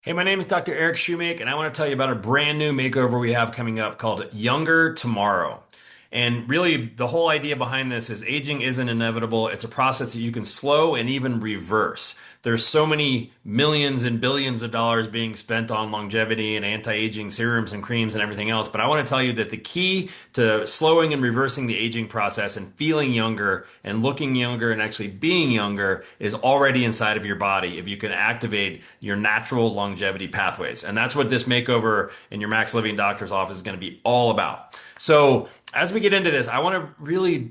Hey, my name is Dr. Eric Shoemake, and I want to tell you about a brand new makeover we have coming up called Younger Tomorrow. And really, the whole idea behind this is aging isn't inevitable. It's a process that you can slow and even reverse. There's so many millions and billions of dollars being spent on longevity and anti-aging serums and creams and everything else. But I want to tell you that the key to slowing and reversing the aging process and feeling younger and looking younger and actually being younger is already inside of your body if you can activate your natural longevity pathways. And that's what this makeover in your Max Living doctor's office is going to be all about. So, as we get into this, I want to really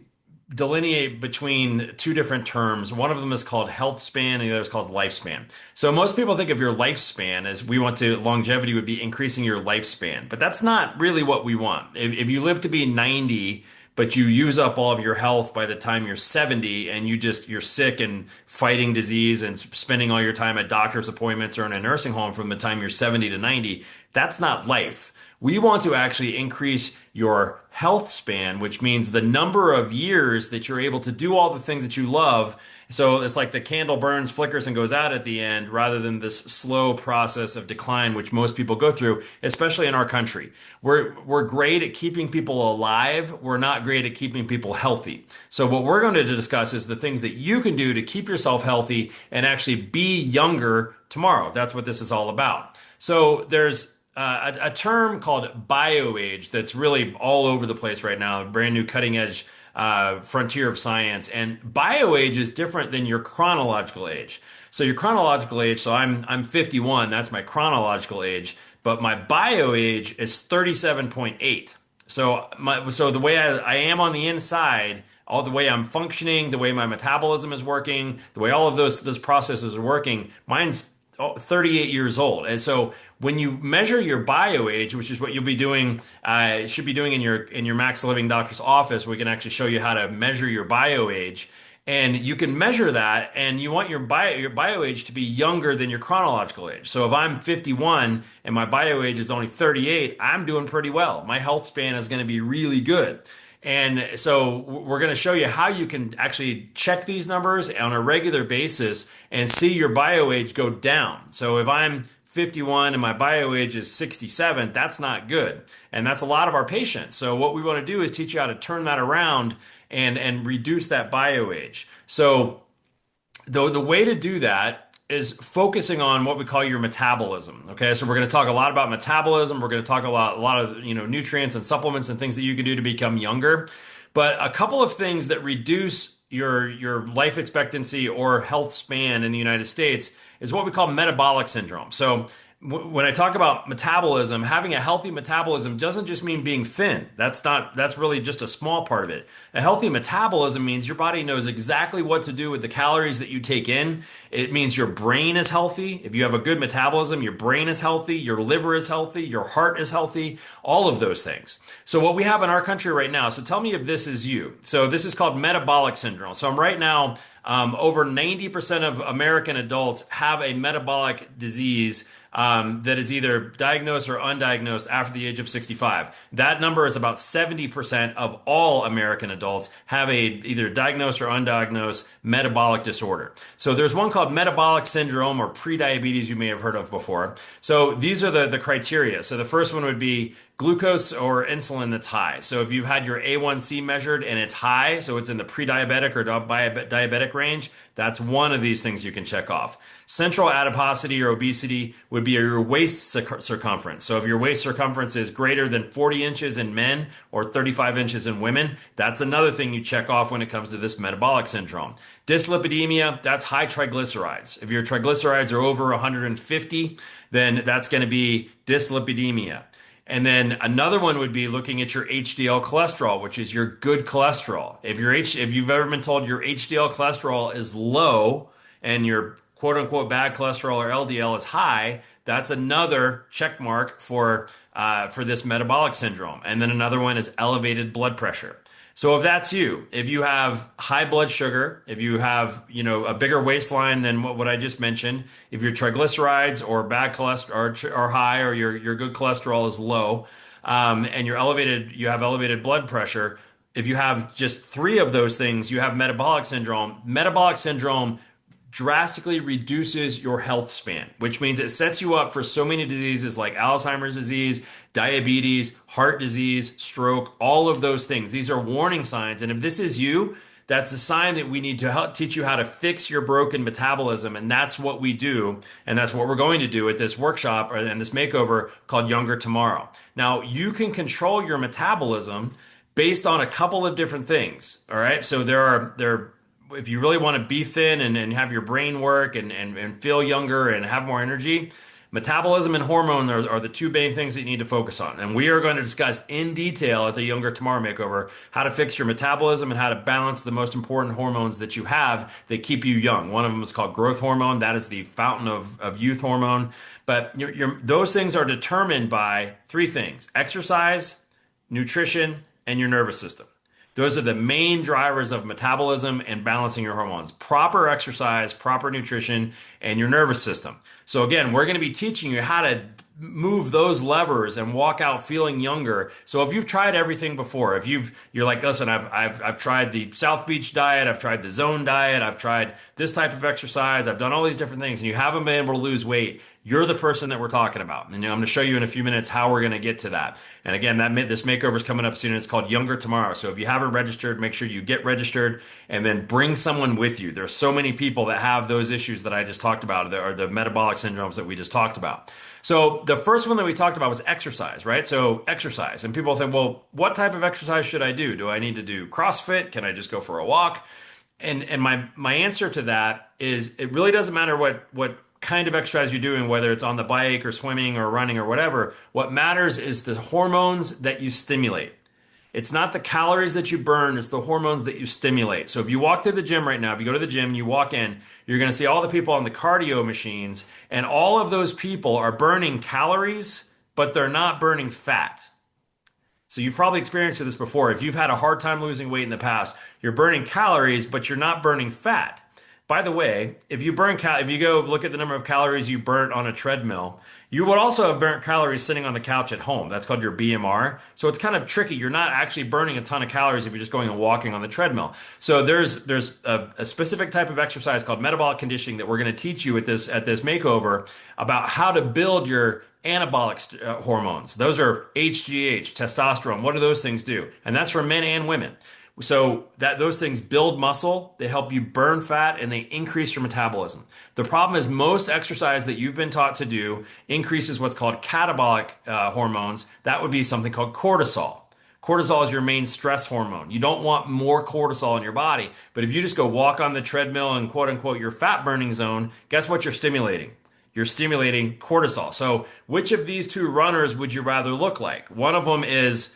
delineate between two different terms. One of them is called health span, and the other is called lifespan. So, most people think of your lifespan as longevity would be increasing your lifespan, but that's not really what we want. If you live to be 90, but you use up all of your health by the time you're 70 and you're sick and fighting disease and spending all your time at doctor's appointments or in a nursing home from the time you're 70 to 90, that's not life. We want to actually increase your health span, which means the number of years that you're able to do all the things that you love. So it's like the candle burns, flickers, and goes out at the end rather than this slow process of decline, which most people go through, especially in our country. We're great at keeping people alive. We're not great at keeping people healthy. So what we're going to discuss is the things that you can do to keep yourself healthy and actually be younger tomorrow. That's what this is all about. So there's a term called bioage that's really all over the place right now, a brand new cutting edge frontier of science. And bioage is different than your chronological age. So your chronological age, so I'm 51, that's my chronological age, but my bioage is 37.8. So the way I am on the inside, all the way I'm functioning, the way my metabolism is working, the way all of those processes are working, mine's 38 years old. And so when you measure your bio age, which is what you'll be doing, should be doing in your Max Living doctor's office, we can actually show you how to measure your bio age. And you can measure that, and you want your bio age to be younger than your chronological age. So if I'm 51 and my bio age is only 38, I'm doing pretty well. My health span is going to be really good. And so we're going to show you how you can actually check these numbers on a regular basis and see your bio age go down. So if I'm 51 and my bio age is 67, that's not good. And that's a lot of our patients. So what we want to do is teach you how to turn that around and reduce that bio age. So the way to do that is focusing on what we call your metabolism. Okay, so we're going to talk a lot about metabolism. We're going to talk a lot of nutrients and supplements and things that you can do to become younger. But a couple of things that reduce your life expectancy or health span in the United States is what we call metabolic syndrome. So when I talk about metabolism, having a healthy metabolism doesn't just mean being thin. That's really just a small part of it. A healthy metabolism means your body knows exactly what to do with the calories that you take in. It means your brain is healthy. If you have a good metabolism, your brain is healthy, your liver is healthy, your heart is healthy, all of those things. So what we have in our country right now, so tell me if this is you. So this is called metabolic syndrome. So I'm right now, over 90% of American adults have a metabolic disease that is either diagnosed or undiagnosed after the age of 65. That number is about 70% of all American adults have a either diagnosed or undiagnosed metabolic disorder. So there's one called metabolic syndrome or prediabetes you may have heard of before. So these are the criteria. So the first one would be glucose or insulin that's high. So if you've had your A1C measured and it's high, so it's in the pre-diabetic or diabetic range, that's one of these things you can check off. Central adiposity or obesity would be your waist circumference. So if your waist circumference is greater than 40 inches in men or 35 inches in women, that's another thing you check off when it comes to this metabolic syndrome. Dyslipidemia, that's high triglycerides. If your triglycerides are over 150, then that's going to be dyslipidemia. And then another one would be looking at your HDL cholesterol, which is your good cholesterol. If you've ever been told your HDL cholesterol is low and your quote unquote bad cholesterol or LDL is high, that's another check mark for this metabolic syndrome. And then another one is elevated blood pressure. So if that's you, if you have high blood sugar, if you have, a bigger waistline than what I just mentioned, if your triglycerides or bad cholesterol are high or your good cholesterol is low, and you have elevated blood pressure, if you have just three of those things, you have metabolic syndrome. Metabolic syndrome drastically reduces your health span, which means it sets you up for so many diseases like Alzheimer's disease, diabetes, heart disease, stroke, all of those things. These are warning signs. And if this is you, that's a sign that we need to help teach you how to fix your broken metabolism. And that's what we do. And that's what we're going to do at this workshop and this makeover called Younger Tomorrow. Now, you can control your metabolism based on a couple of different things. All right. So if you really want to be thin and have your brain work and feel younger and have more energy, metabolism and hormone are the two main things that you need to focus on. And we are going to discuss in detail at the Younger Tomorrow Makeover how to fix your metabolism and how to balance the most important hormones that you have that keep you young. One of them is called growth hormone. That is the fountain of youth hormone. But those things are determined by three things: exercise, nutrition, and your nervous system. Those are the main drivers of metabolism and balancing your hormones: proper exercise, proper nutrition, and your nervous system. So again, we're going to be teaching you how to move those levers and walk out feeling younger. So if you've tried everything before, if you're like, listen, I've tried the South Beach diet, I've tried the zone diet, I've tried this type of exercise, I've done all these different things, and you haven't been able to lose weight, you're the person that we're talking about. And I'm going to show you in a few minutes how we're going to get to that. And again, this makeover is coming up soon. It's called Younger Tomorrow. So if you haven't registered, make sure you get registered and then bring someone with you. There's so many people that have those issues that I just talked about, or the metabolic syndromes that we just talked about. So the first one that we talked about was exercise, right? So exercise. And people think, well, what type of exercise should I do? Do I need to do CrossFit? Can I just go for a walk? And my answer to that is it really doesn't matter what kind of exercise you're doing, whether it's on the bike or swimming or running or whatever. What matters is the hormones that you stimulate. It's not the calories that you burn, it's the hormones that you stimulate. So if you walk to the gym right now, if you go to the gym and you walk in, you're going to see all the people on the cardio machines, and all of those people are burning calories, but they're not burning fat. So you've probably experienced this before. If you've had a hard time losing weight in the past, you're burning calories, but you're not burning fat. By the way, if you go look at the number of calories you burnt on a treadmill, you would also have burnt calories sitting on the couch at home. That's called your BMR. So it's kind of tricky. You're not actually burning a ton of calories if you're just going and walking on the treadmill. So there's a specific type of exercise called metabolic conditioning that we're going to teach you at this makeover about how to build your anabolic hormones. Those are HGH, testosterone. What do those things do? And that's for men and women. So those things build muscle, they help you burn fat, and they increase your metabolism. The problem is most exercise that you've been taught to do increases what's called catabolic hormones. That would be something called cortisol. Cortisol is your main stress hormone. You don't want more cortisol in your body. But if you just go walk on the treadmill in quote unquote your fat burning zone, guess what you're stimulating? You're stimulating cortisol. So which of these two runners would you rather look like? One of them is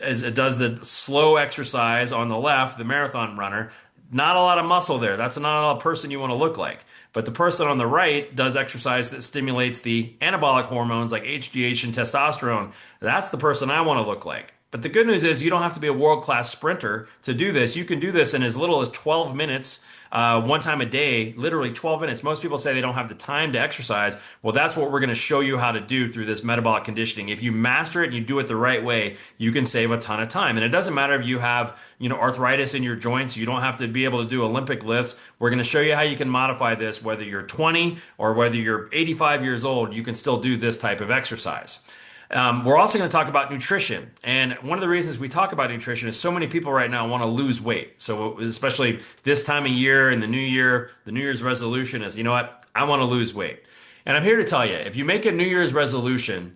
as it does the slow exercise on the left, the marathon runner, not a lot of muscle there. That's not a person you want to look like. But the person on the right does exercise that stimulates the anabolic hormones like HGH and testosterone. That's the person I want to look like. But the good news is you don't have to be a world-class sprinter to do this. You can do this in as little as 12 minutes, one time a day, literally 12 minutes. Most people say they don't have the time to exercise. Well, that's what we're going to show you how to do through this metabolic conditioning. If you master it and you do it the right way, you can save a ton of time. And it doesn't matter if you have, arthritis in your joints. You don't have to be able to do Olympic lifts. We're going to show you how you can modify this, whether you're 20 or whether you're 85 years old, you can still do this type of exercise. We're also going to talk about nutrition. And one of the reasons we talk about nutrition is so many people right now want to lose weight. So especially this time of year and the new Year's resolution is, you know what, I want to lose weight. And I'm here to tell you, if you make a New Year's resolution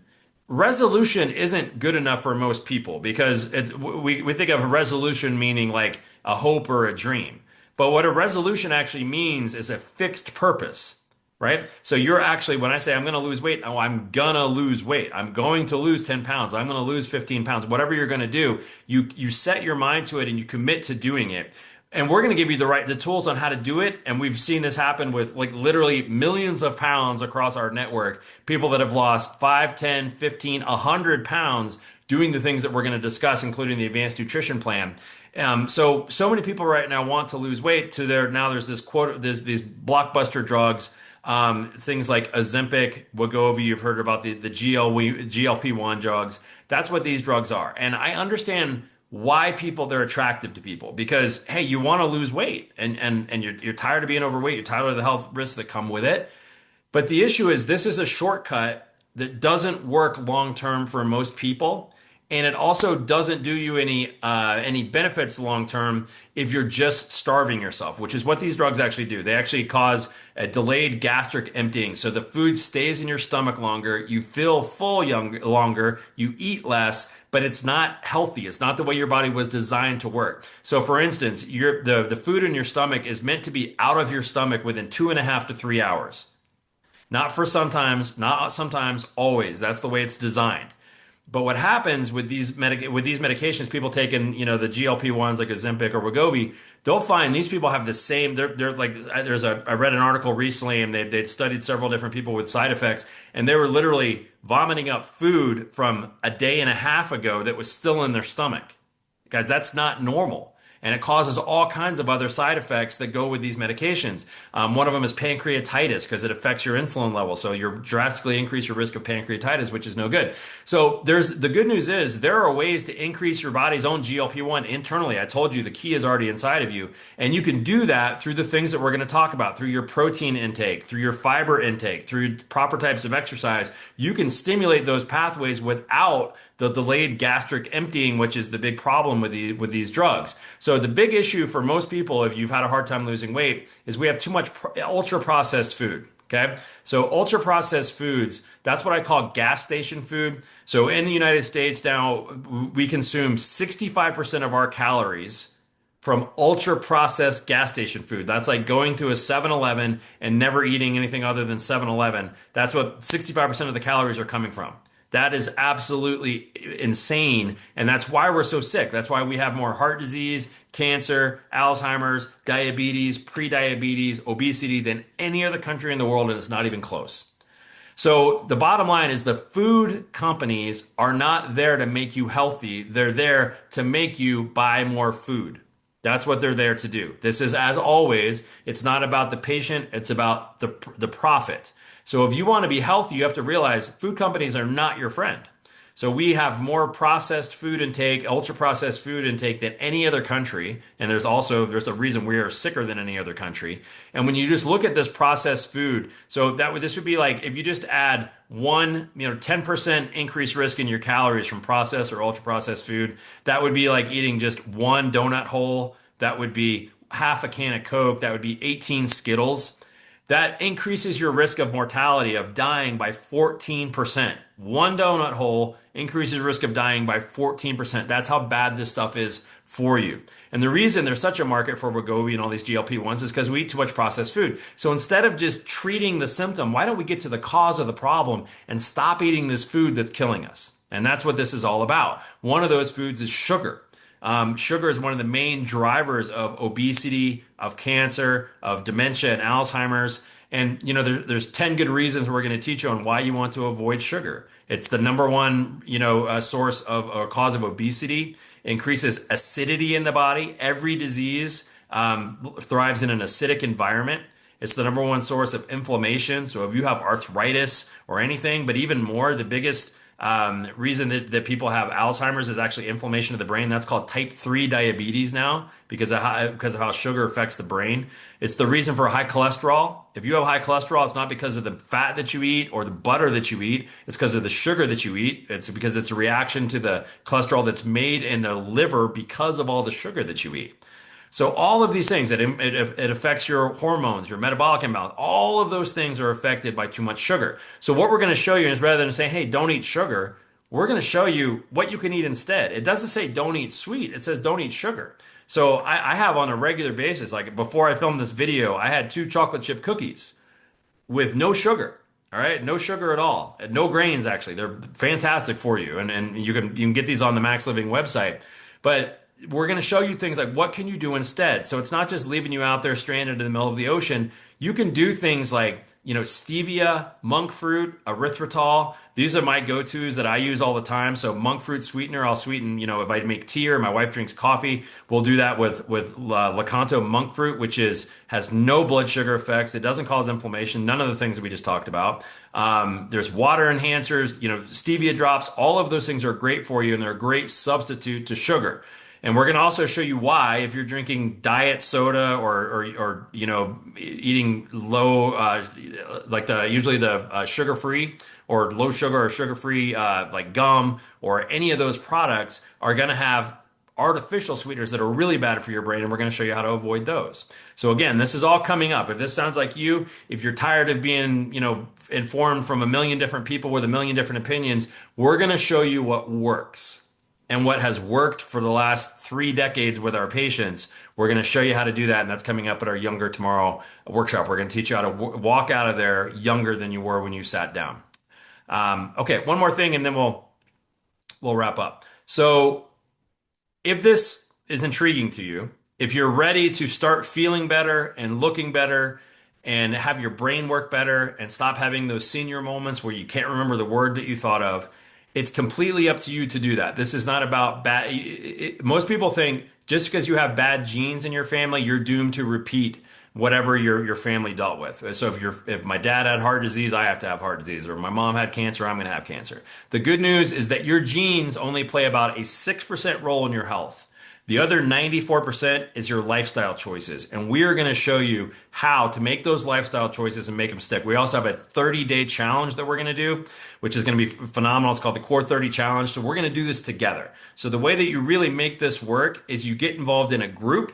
isn't good enough for most people because we think of a resolution meaning like a hope or a dream. But what a resolution actually means is a fixed purpose. Right? So you're actually, when I say I'm going to lose weight, I'm going to lose weight. I'm going to lose 10 pounds. I'm going to lose 15 pounds. Whatever you're going to do, you set your mind to it and you commit to doing it. And we're going to give you the tools on how to do it. And we've seen this happen with like literally millions of pounds across our network. People that have lost 5, 10, 15, 100 pounds doing the things that we're going to discuss, including the advanced nutrition plan. So many people right now want to lose weight now there's this quote, these blockbuster drugs. Things like Ozempic, Wegovy, you've heard about the GLP-1 drugs. That's what these drugs are. And I understand why people they're attractive to people because hey, you want to lose weight and you're tired of being overweight, you're tired of the health risks that come with it. But the issue is this is a shortcut that doesn't work long term for most people. And it also doesn't do you any benefits long term if you're just starving yourself, which is what these drugs actually do. They actually cause a delayed gastric emptying. So the food stays in your stomach longer, you feel full longer, you eat less, but it's not healthy. It's not the way your body was designed to work. So for instance, the food in your stomach is meant to be out of your stomach within 2.5 to 3 hours. Not for sometimes, not sometimes, always. That's the way it's designed. But what happens with these medications, people taking, the GLP-1s like Ozempic or Wegovy, they'll find these people have the same. They're like, I read an article recently, and they'd studied several different people with side effects, and they were literally vomiting up food from a day and a half ago that was still in their stomach. Guys, that's not normal. And it causes all kinds of other side effects that go with these medications. One of them is pancreatitis because it affects your insulin level. So you drastically increase your risk of pancreatitis, which is no good. So the good news is there are ways to increase your body's own GLP-1 internally. I told you the key is already inside of you. And you can do that through the things that we're going to talk about, through your protein intake, through your fiber intake, through proper types of exercise. You can stimulate those pathways without the delayed gastric emptying, which is the big problem with these drugs. So the big issue for most people, if you've had a hard time losing weight, is we have too much ultra processed food. Okay. So ultra processed foods, that's what I call gas station food. So in the United States now, we consume 65% of our calories from ultra processed gas station food. That's like going to a 7-Eleven and never eating anything other than 7-Eleven. That's what 65% of the calories are coming from. That is absolutely insane. And that's why we're so sick. That's why we have more heart disease, cancer, Alzheimer's, diabetes, prediabetes, obesity than any other country in the world. And it's not even close. So the bottom line is the food companies are not there to make you healthy. They're there to make you buy more food. That's what they're there to do. This is, as always, it's not about the patient. It's about the profit. So if you want to be healthy, you have to realize food companies are not your friend. So we have more processed food intake, ultra processed food intake than any other country. And there's a reason we are sicker than any other country. And when you just look at this processed food, so this would be like if you just add 10% increased risk in your calories from processed or ultra processed food, that would be like eating just one donut hole. That would be half a can of Coke. That would be 18 Skittles. That increases your risk of mortality, of dying by 14%. One donut hole increases your risk of dying by 14%. That's how bad this stuff is for you. And the reason there's such a market for Wegovy and all these GLP-1s is because we eat too much processed food. So instead of just treating the symptom, why don't we get to the cause of the problem and stop eating this food that's killing us? And that's what this is all about. One of those foods is sugar. Sugar is one of the main drivers of obesity, of cancer, of dementia and Alzheimer's. And, there's 10 good reasons we're going to teach you on why you want to avoid sugar. It's the number one, source of or cause of obesity, increases acidity in the body. Every disease thrives in an acidic environment. It's the number one source of inflammation. So if you have arthritis or anything, but even more, the biggest reason that people have Alzheimer's is actually inflammation of the brain. That's called type 3 diabetes now because of how sugar affects the brain. It's the reason for high cholesterol. If you have high cholesterol, it's not because of the fat that you eat or the butter that you eat. It's because of the sugar that you eat. It's because it's a reaction to the cholesterol that's made in the liver because of all the sugar that you eat. So all of these things, it affects your hormones, your metabolic imbalance. All of those things are affected by too much sugar. So what we're going to show you is rather than saying, hey, don't eat sugar, we're going to show you what you can eat instead. It doesn't say don't eat sweet. It says don't eat sugar. So I have on a regular basis, like before I filmed this video, I had 2 chocolate chip cookies with no sugar. All right, no sugar at all, no grains actually. They're fantastic for you, and you can get these on the Max Living website. But we're going to show you things like what can you do instead. So it's not just leaving you out there stranded in the middle of the ocean. You can do things like, stevia, monk fruit, erythritol. These are my go-tos that I use all the time. So monk fruit sweetener, I'll sweeten, if I make tea or my wife drinks coffee, we'll do that with Lakanto monk fruit, which has no blood sugar effects. It doesn't cause inflammation. None of the things that we just talked about. There's water enhancers, stevia drops. All of those things are great for you, and they're a great substitute to sugar. And we're going to also show you why, if you're drinking diet soda or eating low, like usually the sugar-free or low sugar or sugar-free like gum or any of those products are going to have artificial sweeteners that are really bad for your brain, and we're going to show you how to avoid those. So again, this is all coming up. If this sounds like you, if you're tired of being, informed from a million different people with a million different opinions, we're going to show you what works. And what has worked for the last 3 decades with our patients, we're going to show you how to do that. And that's coming up at our Younger Tomorrow workshop. We're going to teach you how to walk out of there younger than you were when you sat down. Okay, one more thing, and then we'll wrap up. So if this is intriguing to you, if you're ready to start feeling better and looking better and have your brain work better and stop having those senior moments where you can't remember the word that you thought of, it's completely up to you to do that. This is not about bad. Most people think just because you have bad genes in your family, you're doomed to repeat whatever your family dealt with. So if my dad had heart disease, I have to have heart disease, or my mom had cancer, I'm going to have cancer. The good news is that your genes only play about a 6% role in your health. The other 94% is your lifestyle choices. And we are going to show you how to make those lifestyle choices and make them stick. We also have a 30-day challenge that we're going to do, which is going to be phenomenal. It's called the Core 30 Challenge. So we're going to do this together. So the way that you really make this work is you get involved in a group,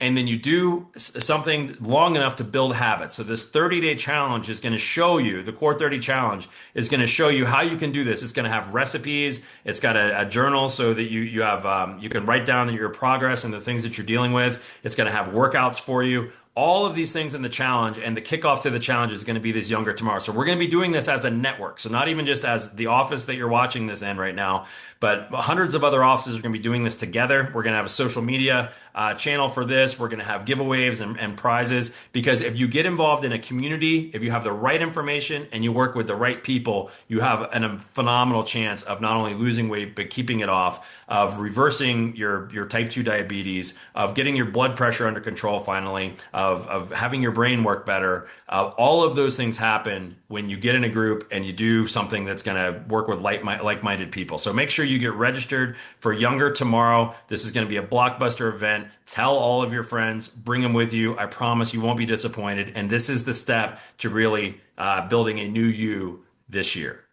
and then you do something long enough to build habits. So this 30-day challenge is going to show you, the Core 30 Challenge is going to show you how you can do this. It's going to have recipes. It's got a journal so that you have you can write down your progress and the things that you're dealing with. It's going to have workouts for you. All of these things in the challenge, and the kickoff to the challenge is going to be this Younger Tomorrow. So we're going to be doing this as a network. So not even just as the office that you're watching this in right now, but hundreds of other offices are going to be doing this together. We're going to have a social media channel for this. We're going to have giveaways and prizes, because if you get involved in a community, if you have the right information and you work with the right people, you have a phenomenal chance of not only losing weight, but keeping it off, of reversing your type 2 diabetes, of getting your blood pressure under control finally, of having your brain work better. All of those things happen when you get in a group and you do something that's going to work with like-minded people. So make sure you get registered for Younger Tomorrow. This is going to be a blockbuster event. Tell all of your friends, bring them with you. I promise you won't be disappointed. And this is the step to really building a new you this year.